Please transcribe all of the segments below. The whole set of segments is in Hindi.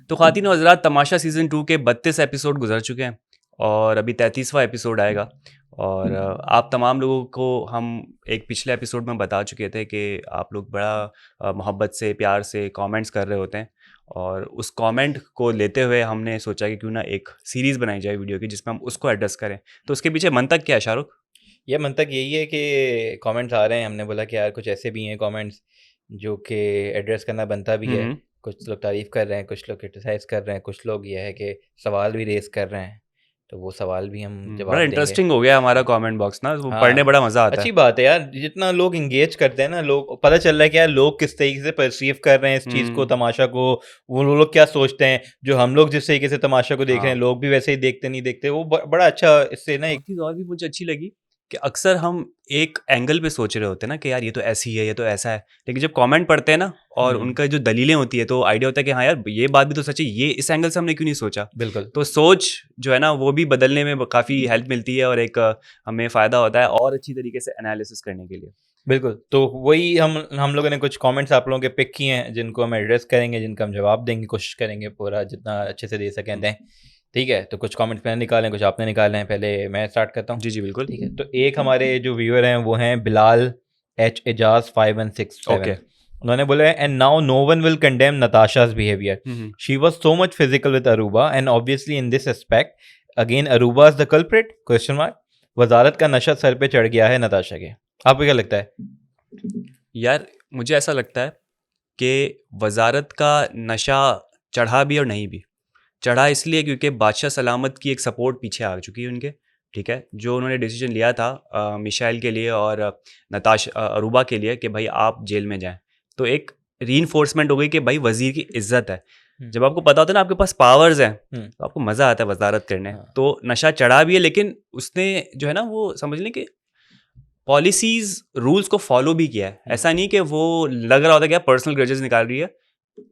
तो ख़वातीन व हज़रात, तमाशा सीज़न 2 के 32 एपिसोड गुजर चुके हैं और अभी 33वां एपिसोड आएगा। और आप तमाम लोगों को हम एक पिछले एपिसोड में बता चुके थे कि आप लोग बड़ा मोहब्बत से, प्यार से कमेंट्स कर रहे होते हैं, और उस कमेंट को लेते हुए हमने सोचा कि क्यों ना एक सीरीज़ बनाई जाए वीडियो की, जिसमें हम उसको एड्रेस करें। तो उसके पीछे मंतक क्या है शाहरुख? ये मंतक यही है कि कमेंट्स आ रहे हैं, हमने बोला कि यार कुछ ऐसे भी हैं कमेंट्स जो कि एड्रेस करना बनता भी है। कुछ लोग तारीफ़ कर रहे हैं, कुछ लोग क्रिटिसाइज़ कर रहे हैं, कुछ लोग ये है कि सवाल भी रेज़ कर रहे हैं, तो वो सवाल भी हम बड़ा जवाब देंगे। इंटरेस्टिंग हो गया हमारा कमेंट बॉक्स ना, वो पढ़ने हाँ, बड़ा मज़ा आता अच्छी है। बात है यार, जितना लोग एंगेज करते हैं ना, लोग पता चल रहा है कि यार लोग किस तरीके से परसीव कर रहे हैं इस चीज़ को, तमाशा को, वो लोग क्या सोचते हैं, जो हम लोग जिस तरीके से तमाशा को देख रहे हाँ। हैं, लोग भी वैसे ही देखते नहीं देखते, वो बड़ा अच्छा इससे ना एक चीज़ और भी मुझे अच्छी लगी कि अक्सर हम एक एंगल पे सोच रहे होते हैं ना कि यार ये तो ऐसी है, ये तो ऐसा है, लेकिन जब कमेंट पढ़ते हैं ना और उनका जो दलीलें होती है, तो आइडिया होता है कि हाँ यार ये बात भी तो सच है, ये इस एंगल से हमने क्यों नहीं सोचा। बिल्कुल। तो सोच जो है ना वो भी बदलने में काफ़ी हेल्प मिलती है, और एक हमें फ़ायदा होता है और अच्छी तरीके से एनालिसिस करने के लिए। बिल्कुल, तो वही हम लोगों ने कुछ कमेंट्स आप लोगों के पिक किए हैं, जिनको हम एड्रेस करेंगे, जिनका हम जवाब देंगे, कोशिश करेंगे पूरा जितना अच्छे से दे सकें दें। ठीक है, तो कुछ कमेंट्स मैंने निकाले, कुछ आपने निकाले हैं, पहले मैं स्टार्ट करता हूँ। जी जी बिल्कुल। ठीक है, तो एक हमारे जो व्यूअर हैं वो हैं बिलाल एच एजाज 5167। ओके। उन्होंने बोला है, and now no one will condemn Natasha's behaviour, she was so much physical with Aruba and obviously in this aspect again Aruba is the culprit question mark. वजारत का नशा सर पे चढ़ गया है नताशा के। आपको क्या लगता है? यार मुझे ऐसा लगता है कि वजारत का नशा चढ़ा भी और नहीं भी। चढ़ा इसलिए क्योंकि बादशाह सलामत की एक सपोर्ट पीछे आ चुकी है उनके, ठीक है, जो उन्होंने डिसीजन लिया था मिशाइल के लिए और अरूबा के लिए कि भाई आप जेल में जाएं, तो एक रीइंफोर्समेंट हो गई कि भाई वजीर की इज्जत है। जब आपको पता होता है ना आपके पास पावर्स हैं, तो आपको मज़ा आता है वजारत करने। हाँ। तो नशा चढ़ा भी है, लेकिन उसने जो है ना वो समझ लें कि पॉलिसीज रूल्स को फॉलो भी किया है। ऐसा नहीं कि वो लग रहा होता कि पर्सनल ग्रजेस निकाल रही है,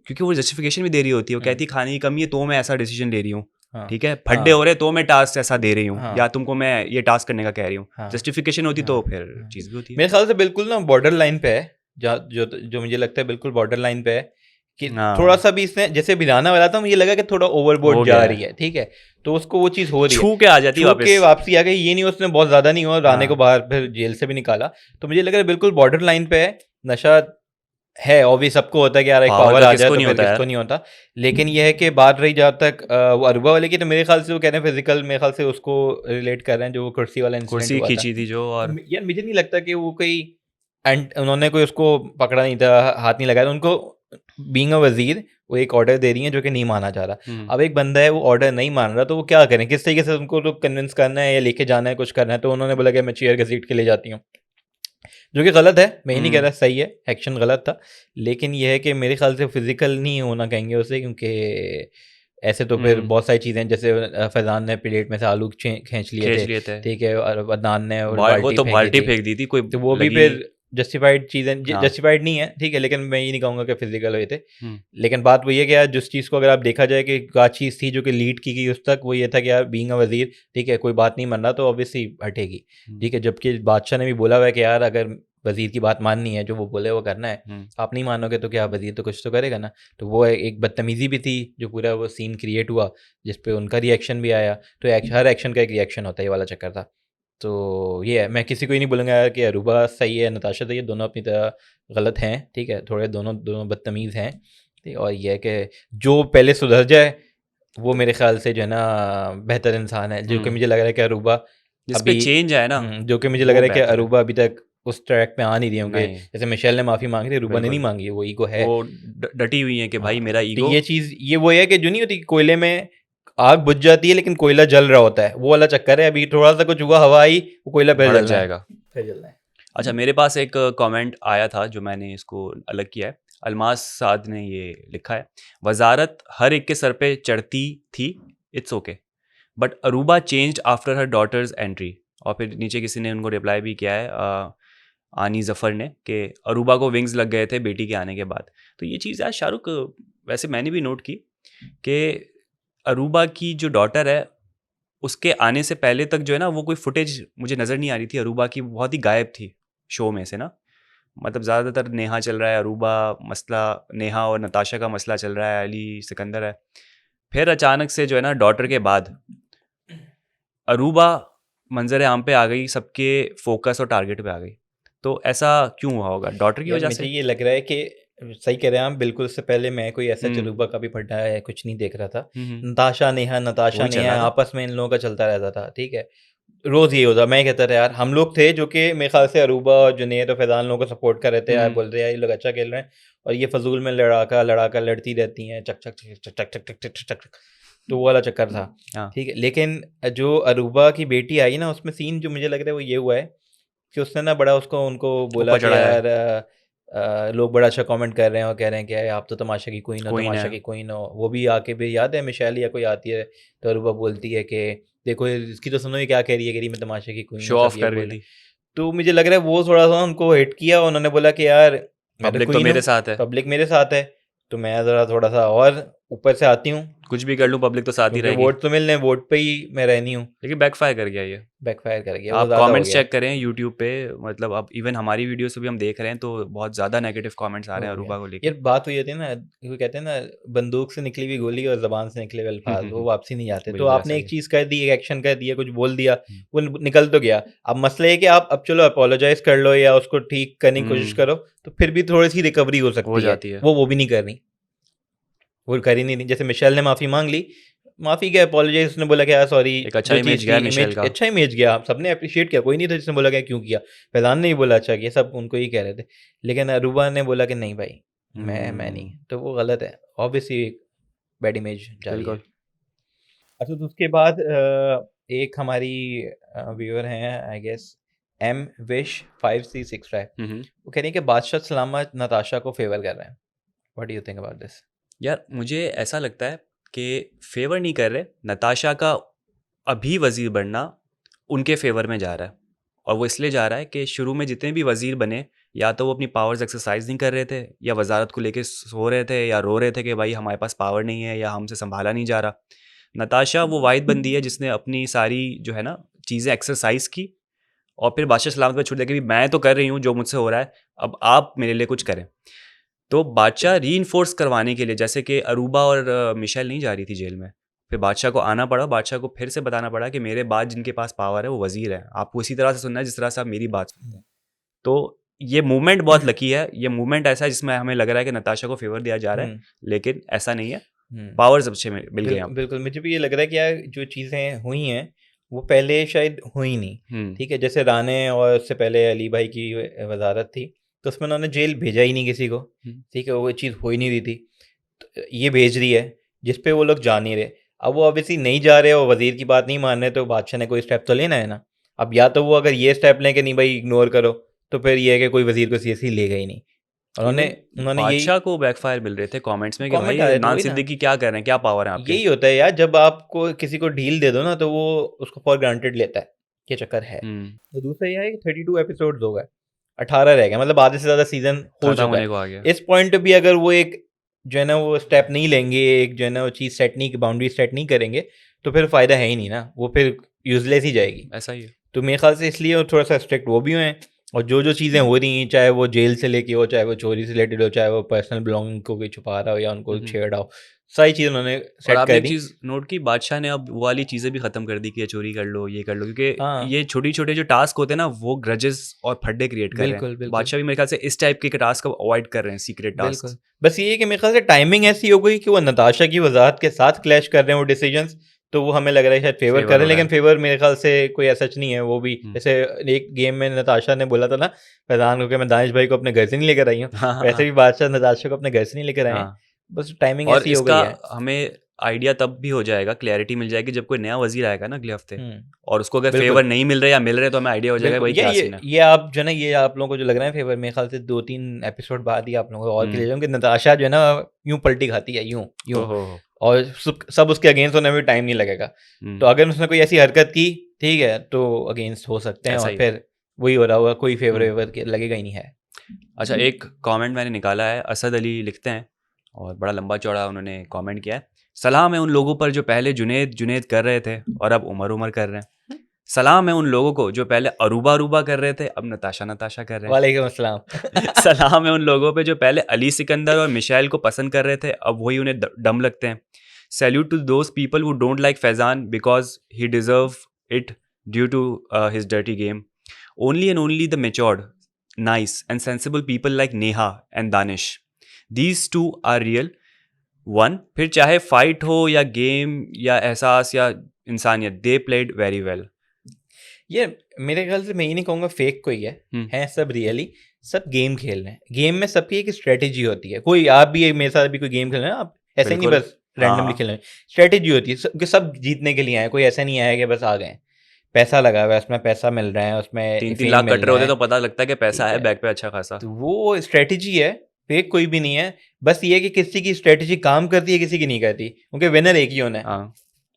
क्योंकि वो जस्टिफिकेशन भी दे रही होती है। वो कहती है खाने की कमी है तो मैं ऐसा डिसीजन ले रही हूँ, हाँ। ठीक है, फड्डे हाँ। हो रहे तो मैं टास्क ऐसा दे रही हूँ, हाँ। या तुमको मैं ये टास्क करने का कह रही हूँ। हाँ। जस्टिफिकेशन होती हाँ। तो फिर हाँ। चीज़ भी होती है। मेरे ख्याल से बिल्कुल ना बॉर्डर लाइन पे है, जो मुझे लगता है बिल्कुल बॉर्डर लाइन पे है कि थोड़ा हाँ, सा भी इसने जैसे भिड़ाना वाला था, मुझे लगा कि थोड़ा ओवरबोर्ड हो जा गया रही है, है। ठीक है, तो उसको वो चीज़ हो रही है, छू के आ जाती है छू के वापस। वापसी आ गई। ये नहीं उसने बहुत ज्यादा नहीं हुआ, राने को हाँ बाहर फिर जेल से भी निकाला। तो मुझे लग रहा है बिल्कुल बॉर्डर लाइन पे है। नशा है, ऑब्वियस सबको होता है कि यार एक पावर पावर का आ जाए किसको तो नहीं फिर होता किसको यार। नहीं होता। लेकिन यह है कि बात रही जहाँ तक वो अरूबा वाले की, तो मेरे ख्याल से वो कह रहे हैं फिजिकल, मेरे ख्याल से उसको रिलेट कर रहे हैं जो वो कुर्सी वाला इंसिडेंट कुर्सी हुआ था। खींची थी जो, तो और यार मुझे नहीं लगता कि वो कोई एंड उन्होंने कोई उसको पकड़ा नहीं था, हाथ नहीं लगाया था उनको। बीइंग अ वजीर, वो एक ऑर्डर दे रही हैं जो कि नहीं माना जा रहा। अब एक बंदा है वो ऑर्डर नहीं मान रहा, तो वो क्या करें, किस तरीके से उनको तो कन्विंस करना है या लेके जाना है, कुछ करना है। तो उन्होंने बोला कि मैं चेयर घसीट के ले जाती हूँ, जो कि गलत है। मैं ये नहीं कह रहा सही है, एक्शन गलत था, लेकिन यह है कि मेरे ख्याल से फिजिकल नहीं होना कहेंगे उसे, क्योंकि ऐसे तो फिर बहुत सारी चीज़ें, जैसे फैज़ान ने प्लेट में से आलू खींच लिए खींच थे। लिए थे। ठीक है, और अदनान ने और वो बाल्टी तो फेंकी बाल्टी थी, फेंक दी थी, कोई तो वो भी लगी। फिर जस्टिफाइड चीज़ें हाँ। जस्टिफाइड नहीं है। ठीक है, लेकिन मैं ये नहीं कहूँगा कि फिजिकल हुए थे। हम्म। लेकिन बात वही है कि यार जिस चीज़ को अगर आप देखा जाए कि क्या चीज़ थी जो कि लीड की गई उस तक, वो ये था कि यार बीइंग अ वज़ीर, ठीक है, कोई बात नहीं मान रहा तो ऑब्वियसली हटेगी। ठीक है, जबकि बादशाह ने भी बोला हुआ है कि यार अगर वज़ीर की बात माननी है, जो वो बोले वो करना है, आप नहीं मानोगे तो क्या, वज़ीर तो कुछ तो करेगा ना। तो वो एक बदतमीज़ी भी थी, जो पूरा वो सीन क्रिएट हुआ, जिस पे उनका रिएक्शन भी आया। तो हर एक्शन का एक रिएक्शन होता है, ये वाला चक्कर था। तो ये है, मैं किसी को ही नहीं बोलूँगा यार कि अरूबा सही है, नताशा सही है, दोनों अपनी तरह गलत हैं। ठीक है, थोड़े दोनों दोनों बदतमीज़ हैं। ठीक, और ये है कि जो पहले सुधर जाए वो मेरे ख्याल से जो है ना बेहतर इंसान है, जो कि मुझे लग रहा है कि अरूबा जिस पे अभी चेंज है ना, जो कि मुझे लग वो रहा है कि बेहतर है। अरूबा अभी तक उस ट्रैक पे आ नहीं रही होंगे। नहीं, जैसे मिशेल ने माफ़ी मांगी थी, अरूबा ने नहीं बिल्कुल। मांगी है, वो ईगो है। वो डटी हुई है कि हाँ, भाई मेरा तो ईगो। ये चीज़ ये वो है कि जो नहीं होती कि कोयले में आग बुझ जाती है लेकिन कोयला जल रहा होता है, वो वाला चक्कर है। अभी थोड़ा सा कुछ हुआ, हवा आई, वो कोयला फिर भड़क जलना है, जाएगा। फिर जलना है। अच्छा, मेरे पास एक कमेंट आया था जो मैंने इसको अलग किया है। अलमास साद ने ये लिखा है, वजारत हर एक के सर पे चढ़ती थी, it's okay, but Aruba changed after her daughter's entry. और फिर नीचे किसी ने उनको रिप्लाई भी किया है, आनी जफ़र ने, कि अरूबा को विंग्स लग गए थे बेटी के आने के बाद। तो ये चीज़ यार शाहरुख, वैसे मैंने भी नोट की कि अरूबा की जो डॉटर है, उसके आने से पहले तक जो है ना वो कोई फुटेज मुझे नज़र नहीं आ रही थी। अरूबा की बहुत ही गायब थी शो में से ना। मतलब ज़्यादातर नेहा चल रहा है, अरूबा मसला, नेहा और नताशा का मसला चल रहा है, अली सिकंदर है। फिर अचानक से जो है ना डॉटर के बाद अरूबा मंजर आम पे आ गई, सबके फोकस और टारगेट पे आ गई। तो ऐसा क्यों हुआ होगा? डॉटर की यार वजह मुझे से? ये लग रहा है कि सही कह रहे हैं आप बिल्कुल। उससे पहले मैं कोई ऐसा हम्म चरूबा का भी पढ़ा है कुछ नहीं देख रहा था। हम्म, नताशा वही चल नेहा रहा था। आपस में इन लोगों का चलता रहता था, ठीक है। रोज ये होता, मैं कहता था यार हम लोग थे जो कि मेरे ख्याल से अरूबा और जुनैद और फैजान लोगों को सपोर्ट कर रहे थे यार, बोल रहे यार ये लोग अच्छा खेल रहे हैं, और ये फजूल में लड़ाका लड़ती रहती हैं, चक चक चक चक चक चक चक चक चक चक। तो वो वाला चक्कर था, हाँ, ठीक है। लेकिन जो अरूबा की बेटी आई ना, उसमें सीन जो मुझे लग रहा है वो ये हुआ है कि उसने ना बड़ा उसको उनको बोला ऊपर कि चढ़ाया है, यार लोग बड़ा अच्छा कमेंट कर रहे हैं और कह रहे हैं कि यार आप तो तमाशा की क्वीन हो, क्वीन है। तमाशा की क्वीन हो। वो भी आके भी याद है मिशेल या कोई आती है तो अरूबा बोलती है कि देखो इसकी तो सुनो ये क्या कह रही है, कह रही मैं तमाशा की क्वीन शो हूँ, सब ऑफ ये कर रही बोले। थी। तो मुझे लग रहा है वो थोड़ा सा उनको हिट किया, उन्होंने बोला कि यार मैं तो पब्लिक तो क्वीन मेरे हूँ, साथ है, पब्लिक मेरे साथ है, तो मैं ज़रा थोड़ा सा और ऊपर से आती हूँ, कुछ भी कर लूँ पब्लिक तो साथ ही क्योंकि रहेगी। वोट तो मिलने, वोट पे ही मैं रहनी हूँ। लेकिन बैकफायर कर गया ये। बैकफायर कर गया, वो आप ज़्यादा हो कमेंट्स गया। चेक करें यूट्यूब पे, मतलब अब इवन हमारी वीडियो से भी हम देख रहे हैं तो बहुत ज़्यादा नेगेटिव कमेंट्स आ रहे हो हैं गया अरूबा को यार। लेके। बात हुई होती है ना, वो कहते हैं ना बंदूक से निकली हुई गोली और जबान से निकले हुए अल्फाज वो हम्म, वापसी नहीं आते। तो बिल्कुल ऐसा आपने ही एक है। चीज कर दी, एक एक्शन कर दिया, कुछ बोल दिया, हम्म, वो निकल तो गया। अब मसला है कि आप अब चलो अपोलोजाइज कर लो या उसको ठीक करने की कोशिश हम्म, करो, तो फिर भी थोड़ी सी रिकवरी हो हो सकती है। जाती है। वो भी नहीं करनी, वो कर ही नहीं रही। जैसे मिशेल ने माफी मांग ली, माफी क्या अपोलोजाइज, उसने बोला कि यार सॉरी, एक अच्छा जो इमेज चीज़ गया की है मिशेल इमेज, का। अच्छा इमेज गया, सबने अप्रिशिएट किया, कोई नहीं था जिसने बोला कि क्यों किया। फैजान ने ही बोला अच्छा किया, सब उनको ही कह रहे थे। लेकिन अरूबा ने बोला कि नहीं भाई, मैं नहीं, तो वो गलत है, ऑब्वियसली बैड इमेज जा रही है। बिल्कुल। अच्छा, तो उसके बाद एक हमारी व्यूअर हैं आई गेस, एम विश 5365, हम्म, वो कह रही है कि बादशाह सलामत नताशा को फेवर कर रहे हैं। What do you think about this? यार मुझे ऐसा लगता है कि फेवर नहीं कर रहे, नताशा का अभी वजीर बनना उनके फेवर में जा रहा है। और वो इसलिए जा रहा है कि शुरू में जितने भी वजीर बने, या तो वो अपनी पावर्स एक्सरसाइज नहीं कर रहे थे, या वजारत को लेके सो रहे थे, या रो रहे थे कि भाई हमारे पास पावर नहीं है या हमसे संभाला नहीं जा रहा। नताशा वो वाहिद बंदी है जिसने अपनी सारी जो है ना चीज़ें एक्सरसाइज की, और फिर बादशाह सलामत पर छोड़ दिया कि मैं तो कर रही हूँ जो मुझसे हो रहा है, अब आप मेरे लिए कुछ करें। तो बादशाह रीइंफोर्स करवाने के लिए, जैसे कि अरूबा और मिशेल नहीं जा रही थी जेल में, फिर बादशाह को आना पड़ा, बादशाह को फिर से बताना पड़ा कि मेरे बाद जिनके पास पावर है वो वजीर है, आपको इसी तरह से सुनना है जिस तरह से आप मेरी बात सुनते हैं। तो ये मूवमेंट बहुत लकी है, ये मूवमेंट ऐसा है जिसमें हमें लग रहा है कि नताशा को फेवर दिया जा रहा है, लेकिन ऐसा नहीं है, पावर्स अच्छे मिल गए बिल्कुल यहाँ बिल्कुल, मुझे भी ये लग रहा है कि यार जो चीज़ें हुई हैं वो पहले शायद हुई नहीं, पे। ठीक है। जैसे राणे और उससे पहले अली भाई की वजारत थी, तो उसमें उन्होंने जेल भेजा ही नहीं किसी को, ठीक है, वो चीज़ हो ही नहीं रही थी। तो ये भेज रही है जिस पे वो लोग जा नहीं रहे। अब वो ऑब्वियसली नहीं जा रहे, और वजीर की बात नहीं मान रहे, तो बादशाह ने कोई स्टेप तो लेना है ना। अब या तो वो अगर ये स्टेप लें कि नहीं भाई इग्नोर करो, तो फिर ये है कि कोई वजीर को सीरियसली लेगा ही नहीं। उन्होंने इवन उन्होंने यही बादशाह को बैकफायर मिल रहे थे कमेंट्स में कि भाई कमेंट आ रहे थे, नान वही ना, सिद्दीकी क्या कर रहे हैं, क्या पावर है आपके। यही होता है यार, जब आपको किसी को डील दे दो ना तो वो उसको फॉर ग्रांटेड लेता है, ये चक्कर है। हम्म, तो दूसरा ये है कि 32 एपिसोड हो गए, 18 रह गए, मतलब आधे से ज़्यादा सीजन हो खत्म चुका होने है। को आ गया। इस पॉइंट पे भी अगर वो एक जो है ना वो स्टेप नहीं लेंगे, एक जो है ना वो चीज़ सेट नहीं, बाउंड्री सेट नहीं करेंगे, तो फिर फ़ायदा है ही नहीं ना, वो फिर यूजलेस ही जाएगी। ऐसा ही है। तो मेरे ख्याल से इसलिए वो थोड़ा सा स्ट्रिक्ट वो भी हुए हैं। और जो चीज़ें हो रही हैं, चाहे वो जेल से लेके हो, चाहे वो चोरी से रिलेटेड हो, चाहे वो पर्सनल बिलोंगिंग को कोई छुपा रहा हो या उनको हम्म। छेड़ रहा हो, सारी चीज़ें उन्होंने और सेट आपने कर एक दी। चीज़ नोट की, बादशाह ने अब वो वाली चीज़ें भी ख़त्म कर दी कि ये चोरी कर लो, ये कर लो, क्योंकि हाँ, ये छोटी छोटे जो टास्क होते हैं ना वो ग्रजेस और फड्डे क्रिएट कर रहे हैं। बिल्कुल तो बिल्कुल बादशाह भी मेरे ख्याल से इस टाइप के टास्क को अवॉइड कर रहे हैं, सीक्रेट बिल्कुल। टास्क। बस ये है कि मेरे ख्याल से टाइमिंग ऐसी हो गई कि वो नताशा की वजाहत के साथ क्लैश कर रहे हैं वो डिसीजंस, तो वो हमें लग रहा है शायद फेवर कर फेवर रहे हो हैं। रहा लेकिन है। फेवर मेरे ख्याल से कोई ऐसा सच नहीं है। वो भी हम्म। जैसे एक गेम में नताशा ने बोला था ना फैजान को कि मैं दानिश भाई को अपने घर से नहीं लेकर आई हूँ, हाँ हाँ वैसे हाँ भी बादशाह नताशा को अपने घर से नहीं लेकर आए हैं। हाँ। बस टाइमिंग और ऐसी हो इसका गई है। हमें आइडिया तब भी हो जाएगा, क्लैरिटी मिल जाएगी जब कोई नया वजीर आएगा ना अगले हफ्ते, हम्म, और उसको अगर बिल्कुल फेवर नहीं मिल रहे या मिल रहे तो हमें आइडिया हो जाएगा बिल्कुल। भाई ये क्या ये सीन है। ये आप जो है ना, ये आप लोगों को जो लग रहा है फेवर, मेरे ख्याल से 2-3 एपिसोड बाद ही आप लोगों को और क्लियर होंगे। नताशा जो है ना यूं पलटी खाती है, यूं यूं, ओहो। और सब उसके अगेंस्ट होने में टाइम नहीं लगेगा। तो हम्म, अगर उसने कोई ऐसी हरकत की, ठीक है, तो अगेंस्ट हो सकते हैं, ऐसा और ही। फिर वही हो रहा होगा, कोई फेवर हम्म। वेवर लगेगा ही नहीं है। अच्छा, एक कमेंट मैंने निकाला है, असद अली लिखते हैं, और बड़ा लंबा चौड़ा उन्होंने कमेंट किया है। सलाम है उन लोगों पर जो पहले जुनेद जुनेद कर रहे थे और अब उमर उमर कर रहे हैं। सलाम है उन लोगों को जो पहले अरूबा अरूबा कर रहे थे, अब नताशा नताशा कर रहे हैं। वालेकुम अस्सलाम। सलाम है उन लोगों पे जो पहले अली सिकंदर और मिशेल को पसंद कर रहे थे, अब वही उन्हें डम लगते हैं। Salute to those people who don't like Faizan because he deserve it due to his dirty game. Only and only the matured, nice and sensible people like Neha and Danish, these two are real one. फिर चाहे फाइट हो या गेम या एहसास या इंसानियत, दे प्लेड वेरी वेल। ये मेरे ख्याल से मैं ये नहीं कहूँगा फेक कोई है सब रियली, सब गेम खेल रहे हैं। गेम में सबकी एक स्ट्रेटेजी होती है। कोई आप भी मेरे साथ भी कोई गेम खेल रहे हैं, आप ऐसे नहीं बिल्कुल। बस रैंडमली खेल रहे हैं, स्ट्रेटेजी होती है। सब जीतने के लिए आए, कोई ऐसा नहीं आया कि बस आ गए। पैसा लगा हुआ है, उसमें पैसा मिल रहा है, उसमें 3-3 fame लाख मिल कट रहे रहा होते है। तो पता लगता है कि पैसा ठीक है है। बैग पे अच्छा खासा। तो वो स्ट्रेटेजी है, फेक कोई भी नहीं है। बस ये है कि किसी की स्ट्रेटेजी काम करती है, किसी की नहीं करती, क्योंकि विनर एक ही होना है। हाँ,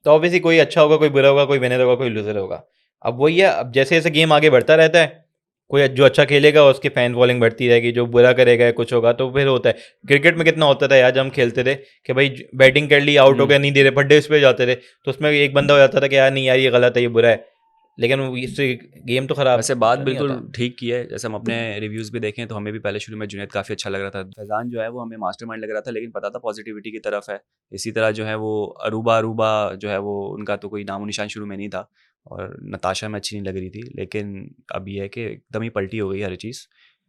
तो ऑब्वियसली कोई अच्छा होगा, कोई बुरा होगा, कोई विनर होगा, कोई लूजर होगा। अब वही है, अब जैसे जैसे गेम आगे बढ़ता रहता है, कोई जो अच्छा खेलेगा उसकी फैन फॉलोइंग बढ़ती रहेगी, जो बुरा करेगा कुछ होगा तो फिर होता है। क्रिकेट में कितना होता था यार, जब हम खेलते थे कि भाई बैटिंग कर ली, आउट हो गया, नहीं दे रहे, फड्डे उस पे जाते थे, तो उसमें एक बंदा हो जाता था कि यार नहीं यार ये गलत है, ये बुरा है, लेकिन इससे गेम तो खराब वैसे बात नहीं बिल्कुल होता। ठीक की है। जैसे हम अपने रिव्यूज़ भी देखें तो हमें भी पहले शुरू में जुनैद काफ़ी अच्छा लग रहा था। फैज़ान जो है वो हमें मास्टरमाइंड लग रहा था, लेकिन पता था पॉजिटिविटी की तरफ है। इसी तरह जो है वो अरूबा अरूबा जो है वो उनका तो कोई नामो निशान शुरू में नहीं था, और नताशा में अच्छी नहीं लग रही थी, लेकिन अब ये है कि एकदम ही पलटी हो गई हर चीज़।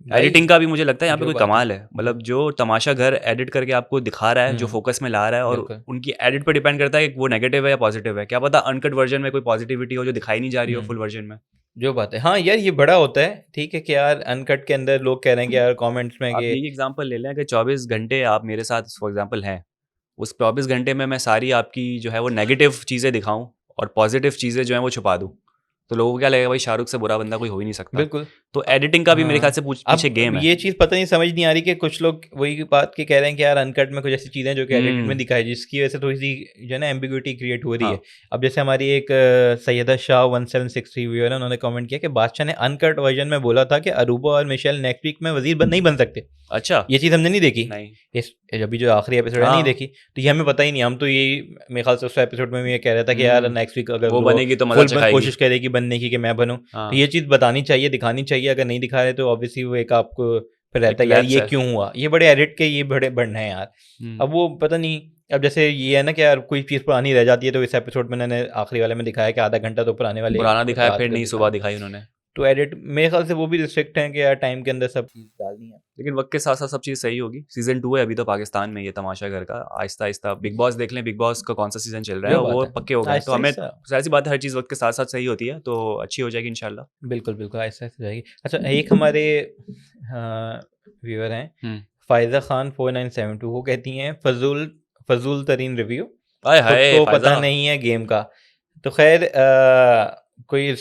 भाई एडिटिंग का भी मुझे लगता है यहाँ पे जो कोई बात है, कमाल है। मतलब जो तमाशा घर एडिट करके आपको दिखा रहा है, जो फोकस में ला रहा है, और बिल्कुल। उनकी एडिट पर डिपेंड करता है कि वो नेगेटिव है या पॉजिटिव है। क्या पता अनकट वर्जन में कोई पॉजिटिविटी हो जो दिखाई नहीं जा रही हो फुल वर्जन में। जो बात है, हाँ यार ये बड़ा होता है। ठीक है कि यार अनकट के अंदर लोग कह रहे हैं कि यार कमेंट्स में आप कि यही एग्जांपल ले लें कि 24 घंटे आप मेरे साथ फॉर एग्जांपल हैं, उस 24 घंटे में मैं सारी आपकी जो है वो नेगेटिव चीज़ें दिखाऊं और पॉजिटिव चीज़ें जो हैं वो छुपा दूं, तो लोगों को क्या लगेगा, भाई शाहरुख से बुरा बंदा कोई हो ही नहीं सकता। बिल्कुल। तो एडिटिंग का भी मेरे ख्याल हाँ, से अब पीछे गेम है। ये चीज़ पता नहीं समझ नहीं आ रही कि कुछ लोग वही बात के कह रहे हैं कि यार अनकट में कुछ ऐसी चीज़ें जो कि एडिटेड में दिखाई, जिसकी वजह से थोड़ी सी जो है ना एम्बिग्यूटी क्रिएट हो रही है। हाँ। अब जैसे हमारी एक सैयदा शाह 1763 व्यूअर है, उन्होंने कमेंट किया कि बादशाह ने अनकट वर्जन में बोला था कि अरूबा और मिशेल नेक्स्ट वीक में वजीर नहीं बन सकते। अच्छा। ये चीज़ हमने नहीं देखी, नहीं। इस अभी जो आखिरी एपिसोड है नहीं हाँ। देखी, तो ये हमें पता ही नहीं। हम तो यही मेरे ख्याल से उस एपिसोड में भी ये कह रहा था कि यार नेक्स्ट वीक अगर वो बनेगी तो मजा फुल चखाएगी। कोशिश करेगी बनने की कि मैं बनूं, हाँ। तो ये चीज़ बतानी चाहिए, दिखानी चाहिए। अगर नहीं दिखा रहे तो ऑब्वियसली वो एक आपको फिर रहता है एक यार lapse ये है। क्यों हुआ, ये बड़े एडिट के ये बड़े बढ़ना है यार। अब वो पता नहीं, अब जैसे ये है ना कि यार कोई चीज़ पुरानी रह जाती है, तो इस एपिसोड में मैंने आखिरी वाले में दिखाया कि आधा घंटा तो पुराने वाले पुराना दिखाया, रात फिर को नई दिखा। सुबह दिखाई उन्होंने। तो एडिट मेरे ख्याल से वो भी रिस्ट्रिक्ट हैं कि यार टाइम के अंदर सब चीज़ डालनी है। लेकिन वक्त के साथ साथ सब चीज़ सही होगी। सीजन 2 है अभी तो पाकिस्तान में, ये तमाशा घर का आहिस्ता आहिस्ता। बिग बॉस देख लें, बिग बॉस का कौन सा सीजन चल रहा है, जो बात वो है, पक्के हो गए हैं। तो आहिस्ता हमें आहिस्ता जाहिर सी बात है हर चीज़ वक्त के साथ साथ सही होती है, तो अच्छी हो जाएगी इंशाल्लाह। बिल्कुल बिल्कुल ऐसा ऐसा जाएगी। अच्छा, एक हमारे व्यूअर हैं फायजा खान 4972, वो कहती हैं फजूल तरीन रिव्यू, आय खुद हाय को फायजा, पता नहीं है गेम का। तो खैर कोई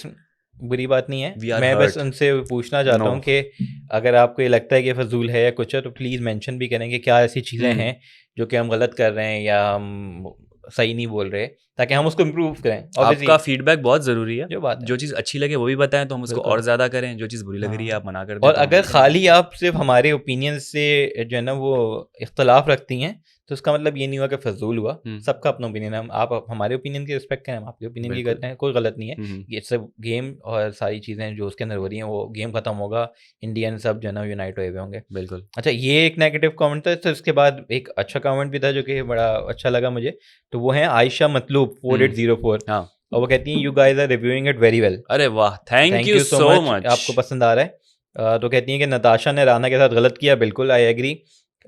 बुरी बात नहीं है। We are मैं बस hurt. उनसे पूछना चाहता No. हूँ कि अगर आपको ये लगता है कि फजूल है या कुछ है, तो प्लीज़ मेंशन भी करें कि क्या ऐसी चीज़ें हैं जो कि हम गलत कर रहे हैं या हम सही नहीं बोल रहे, ताकि हम उसको इम्प्रूव करें। आपका ऑब्वियसली फीडबैक बहुत ज़रूरी है। जो बात है, जो चीज़ अच्छी लगे वो भी बताएं तो हम उसको बिल्कुल। और ज़्यादा करें। जो चीज़ बुरी लग रही है हाँ, आप मना कर दें और तो हम अगर नहीं खाली आप सिर्फ हमारे ओपिनियन से जो है ना वो इख्तलाफ रखती हैं, तो उसका मतलब ये नहीं हुआ कि फजूल हुआ। सबका अपना ओपिनियन है, आप हमारे ओपिनियन की रिस्पेक्ट करें, हम आपके ओपिनियन की बिल्कुल। करते हैं, कोई गलत नहीं है। हम्म, ये सब गेम और सारी चीज़ें जो उसके अंदर हो रही हैं, वो गेम खत्म होगा, इंडियन सब जो है ना यूनाइट हुए हुए होंगे। बिल्कुल। अच्छा, ये एक नेगेटिव कमेंट था। तो इसके बाद एक अच्छा कमेंट भी था जो कि बड़ा अच्छा लगा मुझे। तो वो है आयशा मतलूब 4804, हाँ। और वो कहती हैं you guys are reviewing it very well. अरे वाह, thank you so so much, much. आपको पसंद आ रहा है। तो कहती हैं कि नताशा ने राना के साथ गलत किया, बिल्कुल I agree.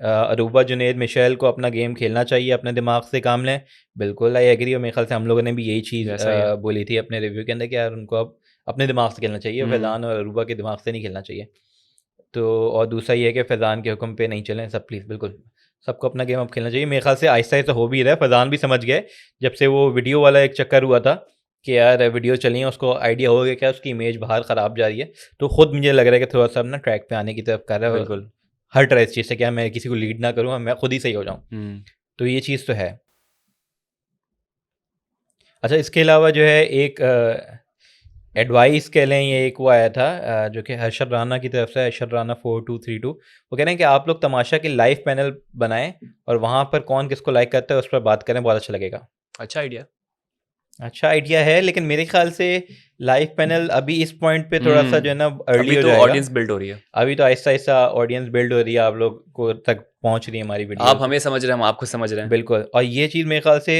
Aruba Junaid Michelle को अपना गेम खेलना चाहिए, अपने दिमाग से काम लें, बिल्कुल आई एग्री। और मेरे ख्याल से हम लोगों ने भी यही चीज़ वैसा ही है। बोली थी अपने रिव्यू के अंदर कि यार उनको अब अपने दिमाग से खेलना चाहिए, फैज़ान और अरूबा के दिमाग से नहीं खेलना चाहिए। तो और दूसरा ये है कि फैज़ान के हुक्म पे नहीं चलें सब, प्लीज़, बिल्कुल सबको अपना गेम अब खेलना चाहिए। मेरे ख्याल से आहिस्ता आहिस्ता हो भी रहा है, फैज़ान भी समझ गए जब से वो वीडियो वाला एक चक्कर हुआ था कि यार वीडियो चली है, उसको आइडिया हो गया क्या उसकी इमेज बाहर ख़राब जा रही है। तो खुद मुझे लग रहा है कि थोड़ा सा ना ट्रैक पे आने की तरफ कर रहा है, बिल्कुल। हट रहा है इस चीज़ से, क्या मैं किसी को लीड ना करूँ, मैं खुद ही सही हो जाऊँ। तो ये चीज़ तो है। अच्छा, इसके अलावा जो है एक एडवाइस कह लें, ये एक वो आया था जो कि हर्षद राना की तरफ से, हर्षद राना 4232, वो कह रहे हैं कि आप लोग तमाशा के लाइव पैनल बनाएं और वहाँ पर कौन किसको लाइक करता है उस पर बात करें, बहुत अच्छा लगेगा। अच्छा आइडिया। अच्छा आइडिया है, लेकिन मेरे ख्याल से लाइव पैनल अभी इस पॉइंट पे थोड़ा सा जो है ना अर्ली अभी हो तो जाएगा। ऑडियंस बिल्ड हो रही है, अभी तो आहिस्ता आहिस्ता ऑडियंस बिल्ड हो रही है, आप लोग को तक पहुंच रही है हमारी आप वीडियोस। हमें समझ रहे हैं, हम आपको समझ रहे हैं। बिल्कुल, और ये चीज़ मेरे ख्याल से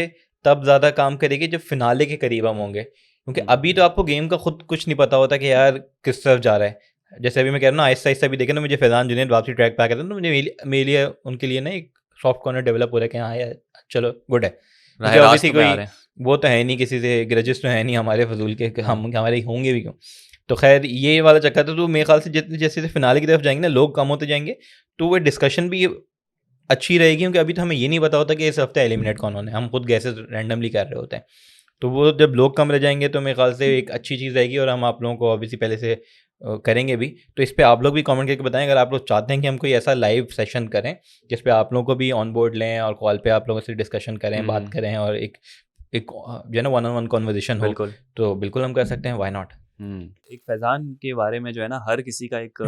तब ज़्यादा काम करेगी जब फिनाले के करीब हम होंगे, क्योंकि अभी तो आपको गेम का खुद कुछ नहीं पता होता कि यार किस तरफ जा रहा है। जैसे अभी मैं कह रहा हूँ ना, आहिस्ता आहिस्ता भी देखे ना, मुझे फैज़ान जुनैद वापसी ट्रैक पे आ गया था, तो मुझे मेरे लिए उनके लिए ना एक सॉफ्ट कॉर्नर डेवलप हो रहा है कि हाँ यार चलो गुड है, क्योंकि राह ऑब्वियसली रास्तों पे आ कोई रहे हैं। वो तो है नहीं, किसी से ग्रजेस तो है नहीं हमारे फजूल के, हाँ। हम हमारे होंगे भी क्यों। तो खैर ये वाला चक्कर तो मेरे ख्याल से जितने जैसे फिनाले की तरफ जाएंगे ना, लोग कम होते जाएंगे, तो वो डिस्कशन भी अच्छी रहेगी, क्योंकि अभी तो हमें ये नहीं पता होता कि इस हफ्ते एलिमिनेट कौन होने, हम खुद गैसेस रैंडमली कर रहे होते हैं। तो वो जब लोग कम रह जाएंगे तो मेरे ख्याल से एक अच्छी चीज़ रहेगी, और हम आप लोगों को ऑब्वियसली पहले से करेंगे भी। तो इस पे आप लोग भी कमेंट करके बताएं अगर आप लोग चाहते हैं कि हम कोई ऐसा लाइव सेशन करें जिस पे आप लोगों को भी ऑन बोर्ड लें और कॉल पे आप लोगों से डिस्कशन करें, बात करें, और एक एक जो है ना वन ऑन वन कॉन्वर्जेशन हो, बिल्कुल। तो बिल्कुल हम कर सकते हैं, व्हाई नॉट। एक फैज़ान के बारे में जो है ना, हर किसी का एक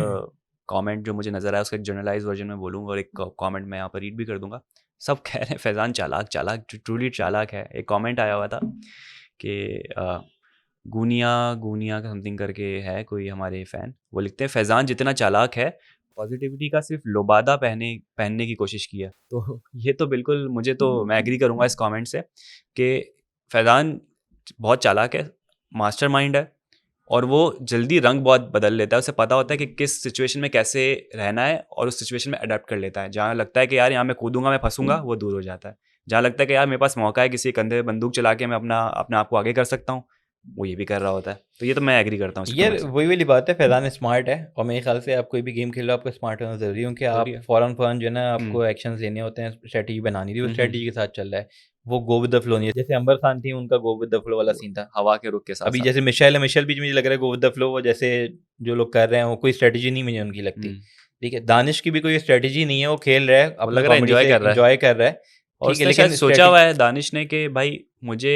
कमेंट जो मुझे नज़र आया, उसका एक जर्नलाइज वर्जन में बोलूँगा, और एक कमेंट मैं यहाँ पर रीड भी कर दूंगा। सब कह रहे हैं फैज़ान चालाक चालाक, ट्रूली चालाक है। एक कमेंट आया हुआ था कि गुनिया गुनिया का समथिंग करके है कोई हमारे फ़ैन, वो लिखते हैं फैज़ान जितना चालाक है, पॉजिटिविटी का सिर्फ लोबादा पहनने की कोशिश की है। तो ये तो बिल्कुल, मुझे तो मैं एग्री करूँगा इस कमेंट से कि फैज़ान बहुत चालाक है, मास्टरमाइंड है, और वो जल्दी रंग बहुत बदल लेता है। उसे पता होता है कि किस सिचुएशन में कैसे रहना है, और उस सिचुएशन में अडेप्ट कर लेता है। जहाँ लगता है कि यार यहाँ मैं कूदूंगा, मैं फंसूंगा, वो दूर हो जाता है। जहाँ लगता है कि यार मेरे पास मौका है, किसी कंधे पे बंदूक चला के मैं अपने आप को आगे कर सकता हूँ, वो ये भी कर रहा होता है। तो ये तो मैं एग्री करता हूँ इस यार कमेंट से। वही वाली बात है, फैज़ान स्मार्ट है, और मेरे ख्याल से आप कोई भी गेम खेल रहे हो आपको स्मार्ट होना ज़रूरी है, क्योंकि जरूरी आप है। फ़ौरन जो है ना आपको एक्शंस लेने होते हैं, स्ट्रेटजी बनानी थी, वो स्ट्रेटजी के साथ चल रहा है, वो गो विद द फ्लो नहीं है। जैसे अंबर खान थी, उनका गो विद द फ्लो वाला सीन था। हवा के रुख के साथ अभी साथ। जैसे मिशेल है, मिशेल भी मुझे लग रहा है गो विद द फ्लो, वो जैसे जो लोग कर रहे हैं वो कोई स्ट्रेटजी नहीं मुझे उनकी लगती। ठीक है, दानिश की भी कोई स्ट्रेटजी नहीं है, वो खेल रहा है वो अपना लग रहा है कॉमेडी एंजॉय से, कर रहा है, एंजॉय कर रहा है। और ठीक है, उसने शायद लेकिन सोचा स्ट्रेटजी हुआ है दानिश ने कि भाई मुझे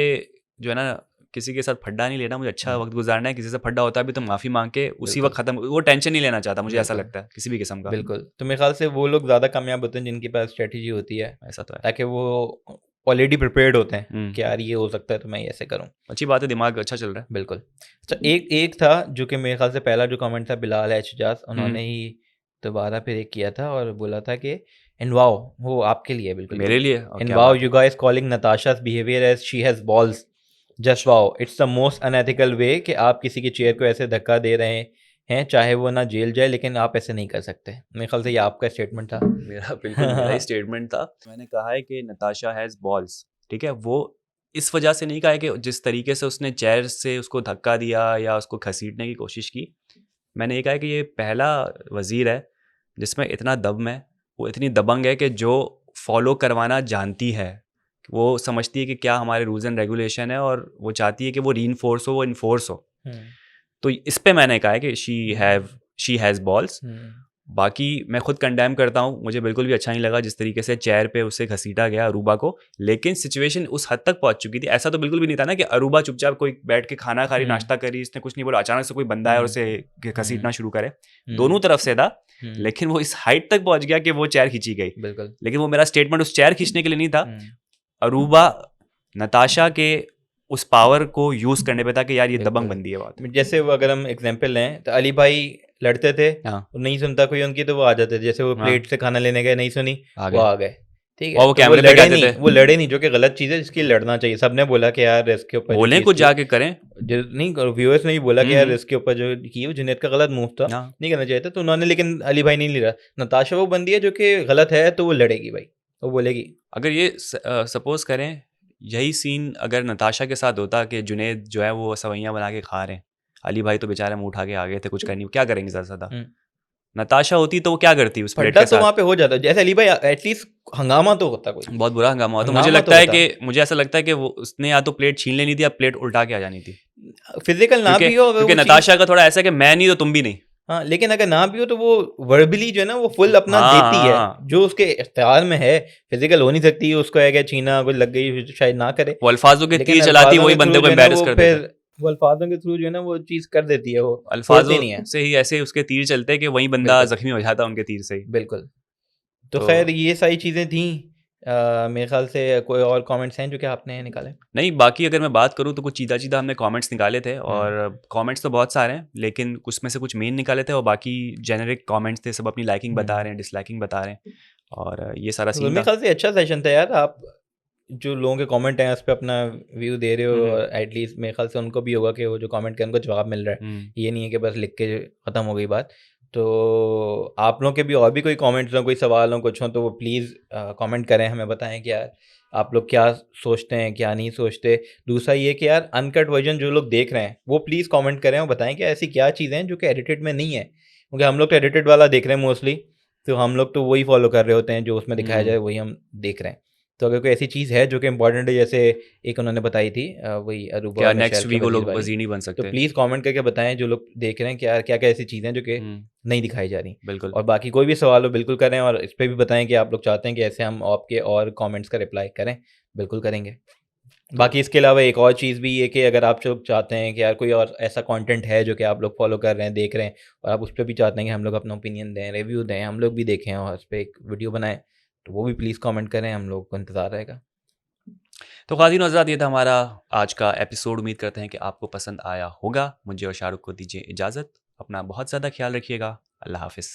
जो है ना किसी के साथ फड्डा नहीं लेना, मुझे अच्छा वक्त गुजारना है। किसी से फड्डा होता है भी तो माफ़ी मांग के उसी वक्त खत्म, वो टेंशन नहीं लेना चाहता, मुझे ऐसा बिल्कुल लगता है किसी भी किस्म का। बिल्कुल, तो मेरे ख्याल से वो लोग ज़्यादा कामयाब होते हैं जिनके पास स्ट्रेटजी होती है, ऐसा तो है। ताकि वो ऑलरेडी प्रिपेयर्ड होते हैं कि हम्म, यार ये हो सकता है तो मैं ऐसे करूँ। अच्छी बात है, दिमाग अच्छा चल रहा है। बिल्कुल। अच्छा, एक एक था जो कि मेरे ख्याल से पहला जो कमेंट था बिलाल एचजाज, उन्होंने ही दोबारा फिर एक किया था और बोला था कि एंड वाओ, वो आपके लिए बिल्कुल मेरे लिए, और एंड क्या वाओ बात है। You guys calling Natasha's behaviour as she has balls, just wow it's the most unethical way, कि आप किसी की चेयर को ऐसे धक्का दे रहे हैं, चाहे वो ना जेल जाए, लेकिन आप ऐसे नहीं कर सकते। मेरे ख्याल से ये आपका स्टेटमेंट था। मेरा बिल्कुल मेरा ही स्टेटमेंट था। मैंने कहा है कि नताशा हैज़ बॉल्स, ठीक है। वो इस वजह से नहीं कहा है कि जिस तरीके से उसने चेयर से उसको धक्का दिया या उसको घसीटने की कोशिश की। मैंने ये कहा है कि ये पहला वज़ीर है जिसमें इतना दम है, वो इतनी दबंग है कि जो फॉलो करवाना जानती है, वो समझती है कि क्या हमारे रूल्स एंड रेगुलेशन है, और वो चाहती है कि वो रीइंफोर्स हो, वो इन्फोर्स हो। तो इस पे मैंने कहा है कि शी हैज़ बॉल्स। बाकी मैं खुद कंडेम करता हूँ, मुझे बिल्कुल भी अच्छा नहीं लगा जिस तरीके से चेयर पे उसे घसीटा गया अरूबा को। लेकिन सिचुएशन उस हद तक पहुंच चुकी थी, ऐसा तो बिल्कुल भी नहीं था ना कि अरूबा चुपचाप कोई बैठ के खाना खा रही, नाश्ता करी, इसने कुछ नहीं बोला, अचानक से कोई बंदा है और उसे घसीटना शुरू करे। दोनों तरफ से था, लेकिन वो इस हाइट तक पहुंच गया कि वो चेयर खींची गई। बिल्कुल। लेकिन वो मेरा स्टेटमेंट उस चेयर खींचने के लिए नहीं था, अरूबा नताशा के उस पावर को यूज करने पे था कि यार ये दबंग बंदी है बात। जैसे वो अगर हम एग्जांपल लें तो अली भाई लड़ते थे, हाँ, नहीं सुनता कोई उनकी तो वो आ जाते थे, जैसे वो हाँ, प्लेट से खाना लेने गए, नहीं सुनी, आ वो गए। आ गए। ठीक और है, वो तो वो कैमरे पे लड़े कहते नहीं, थे, वो लड़े नहीं, जो कि गलत चीज़ है जिसकी लड़ना चाहिए। सबने बोला कि यार इसके ऊपर जो बोले चीज़ कुछ की, जाके करें। जो नहीं व्यूअर्स ने भी बोला कि यार हम्म, इसके ऊपर जो की वो जुनैद का गलत मूव था, हाँ। नहीं करना चाहिए था, तो उन्होंने, लेकिन अली भाई नहीं लिया। नताशा वो बंदी है जो कि गलत है तो वो लड़ेगी भाई, वो बोलेगी। अगर ये सपोज करें यही सीन अगर नताशा के साथ होता कि जुनैद जो है वो सवैयाँ बना के खा रहे हैं, अली भाई तो बेचारे मुंह उठा के आ गए थे, कुछ करनी, क्या करेंगे ज़्यादा से ज़्यादा। नताशा होती तो वो क्या करती उस प्लेट फड्डा के तो साथ। वहाँ पे हो जाता, जैसे अली भाई एटलीस्ट हंगामा तो होता, कोई बहुत बुरा हंगामा हुआ। तो मुझे हंगामा तो लगता है होता। कि मुझे ऐसा लगता है कि वो उसने या तो प्लेट छीन लेनी थी या प्लेट उल्टा के आ जानी थी। फिजिकल ना क्योंकि भी हो अगर क्योंकि वो चीज़, नताशा का थोड़ा ऐसा है कि मैं नहीं तो तुम भी नहीं। हाँ, लेकिन अगर ना भी हो तो वो वर्बली जो है ना वो फुल अपना हाँ, देती है, हाँ, जो उसके इख्तियार में है। फिजिकल हो नहीं सकती, उसको है कि छीना कुछ लग गई शायद ना करे, वो अल्फाजों के लेकिन तीर चलाती, अल्फाजों वही के बंदे थ्रू को जो है ना एम्बेरस वो कर फिर, देते। वो अल्फाजों के थ्रू जो है ना वो चीज़ कर देती है, वो छोड़ती अल्फाजों नहीं है। से ही ऐसे उसके तीर चलते कि वही बंदा बिल्कुल जख्मी हो जाता उनके तीर से ही। बिल्कुल। तो तो खैर ये सारी चीज़ें थी मेरे ख्याल से कोई और कमेंट्स हैं जो कि आपने निकाले? नहीं, बाकी अगर मैं बात करूँ तो कुछ चीधा-चीधा हमने कमेंट्स निकाले थे हुँ। और कमेंट्स तो बहुत सारे हैं, लेकिन उसमें से कुछ मेन निकाले थे और बाकी जेनेरिक कमेंट्स थे, सब अपनी लाइकिंग बता हुँ। रहे हैं, डिसलाइकिंग बता रहे हैं और ये सारा तो सीन मेरे था। ख्याल से अच्छा सेशन था यार। आप जो लोगों के कमेंट हैं उस पे अपना व्यू दे रहे हुँ, हो, हुँ। और एटलीस्ट मेरे ख्याल से उनको भी होगा कि वो जो कमेंट करें उनको जवाब मिल रहा है। हुँ। ये नहीं है कि बस लिख के ख़त्म हो गई बात। तो आप लोगों के भी और भी कोई कमेंट्स हों, कोई सवाल हो, कुछ हो, तो वो प्लीज़ कमेंट करें, हमें बताएँ कि यार आप लोग क्या सोचते हैं, क्या नहीं सोचते। दूसरा ये कि यार अनकट वर्ज़न जो लोग देख रहे हैं, वो प्लीज़ कमेंट करें और बताएँ कि ऐसी क्या चीज़ें हैं जो कि एडिटेड में नहीं है। क्योंकि हम लोग तो एडिटेड वाला देख रहे हैं मोस्टली, तो हम लोग तो वही फ़ॉलो कर रहे होते हैं, जो उसमें दिखाया जाए हुँ। वही हम देख रहे हैं। तो अगर कोई ऐसी चीज़ है जो कि इम्पोर्टेंट है, जैसे एक उन्होंने बताई थी वही अरूबा क्या और मिशेल नेक्स्ट के वीक वो वज़ीर लोग वाली, वज़ीर नहीं बन तो सकते? प्लीज़ कमेंट करके बताएँ जो लोग देख रहे हैं कि यार क्या-क्या ऐसी चीज़ें हैं जो कि हुँ, नहीं दिखाई जा रही। बिल्कुल। और बाकी कोई भी सवाल हो बिल्कुल करें, और इस पे भी बताएँ कि आप लोग चाहते हैं कि ऐसे हम आपके और कमेंट्स का रिप्लाई करें, बिल्कुल करेंगे। तो बाकी इसके अलावा एक और चीज़ भी ये कि अगर आप लोग चाहते हैं कि यार कोई और ऐसा कंटेंट है जो कि आप लोग फॉलो कर रहे हैं, देख रहे हैं, और आप उस पे भी चाहते हैं कि हम लोग अपना ओपिनियन दें, रिव्यू दें, हम लोग भी देखें और उस पे एक वीडियो बनाएँ, तो वो भी प्लीज़ कमेंट करें, हम लोग को इंतज़ार रहेगा। तो ख़ातिन हज़रात, ये था हमारा आज का एपिसोड। उम्मीद करते हैं कि आपको पसंद आया होगा। मुझे और शाहरुख को दीजिए इजाज़त। अपना बहुत ज़्यादा ख़्याल रखिएगा। अल्लाह हाफ़िज़।